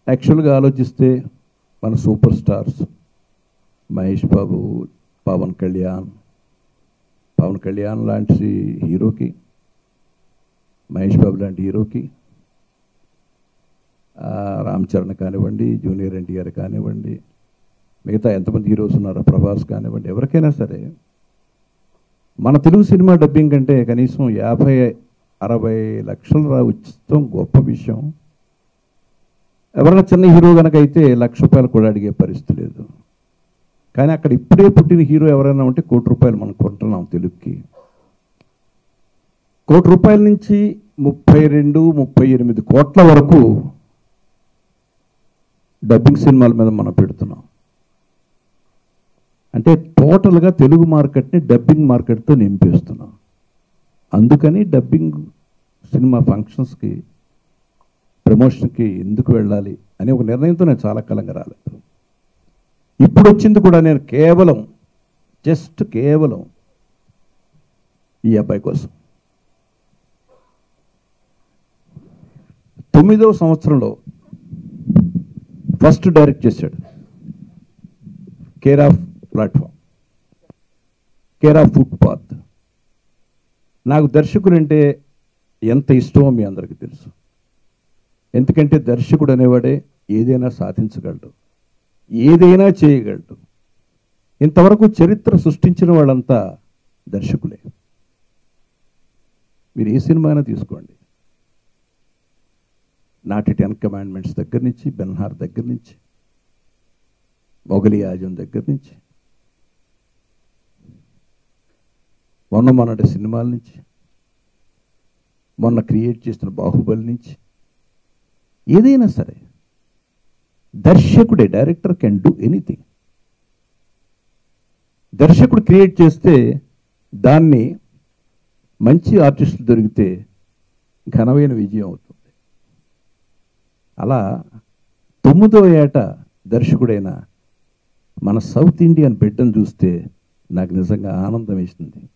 యాక్చువల్గా ఆలోచిస్తే మన సూపర్ స్టార్స్ మహేష్ బాబు, పవన్ కళ్యాణ్ లాంటి హీరోకి, మహేష్ బాబు లాంటి హీరోకి, రామ్ చరణ్ కానివ్వండి, జూనియర్ ఎన్టీఆర్ కానివ్వండి, మిగతా ఎంతమంది హీరోస్ ఉన్నారో, ప్రభాస్ కానివ్వండి, ఎవరికైనా సరే మన తెలుగు సినిమా డబ్బింగ్ కంటే కనీసం 50-60 లక్షలు రావచ్చం గొప్ప విషయం. ఎవరైనా చిన్న హీరో కనుక అయితే ₹1,00,000 కూడా అడిగే పరిస్థితి లేదు. కానీ అక్కడ ఇప్పుడే పుట్టిన హీరో ఎవరైనా ఉంటే ₹1,00,00,000 మనం కొంటున్నాం తెలుగుకి. ₹1,00,00,000 నుంచి 32-38 కోట్ల వరకు డబ్బింగ్ సినిమాల మీద మనం పెడుతున్నాం. అంటే టోటల్గా తెలుగు మార్కెట్ని డబ్బింగ్ మార్కెట్తో నింపేస్తున్నాం. అందుకని డబ్బింగ్ సినిమా ఫంక్షన్స్కి, ప్రమోషన్కి ఎందుకు వెళ్ళాలి అనే ఒక నిర్ణయంతో నేను చాలా కాలంగా రాలేదు. ఇప్పుడు వచ్చింది కూడా నేను కేవలం ఈ అబ్బాయి కోసం. 9వ సంవత్సరంలో ఫస్ట్ డైరెక్ట్ చేశాడు. Care of platform, care of footpath. నాకు దర్శకుడు అంటే ఎంత ఇష్టమో మీ అందరికీ తెలుసు. ఎందుకంటే దర్శకుడు అనేవాడే ఏదైనా సాధించగలడు, ఏదైనా చేయగలడు. ఇంతవరకు చరిత్ర సృష్టించిన వాళ్ళంతా దర్శకులే. మీరు ఏ సినిమా అయినా తీసుకోండి, నాటి 10 కమాండ్మెంట్స్ దగ్గర నుంచి, బెన్హార్ దగ్గర నుంచి, మొఘలి ఆజం దగ్గర నుంచి, మొన్నటి సినిమాల నుంచి, మొన్న క్రియేట్ చేసిన బాహుబలి నుంచి, ఏదైనా సరే దర్శకుడే, డైరెక్టర్ కెన్ డూ ఎనీథింగ్. దర్శకుడు క్రియేట్ చేస్తే దాన్ని మంచి ఆర్టిస్టులు దొరికితే ఘనమైన విజయం అవుతుంది. అలా 9వ ఏట దర్శకుడైన మన సౌత్ ఇండియన్ బిడ్డను చూస్తే నాకు నిజంగా ఆనందం వేసింది.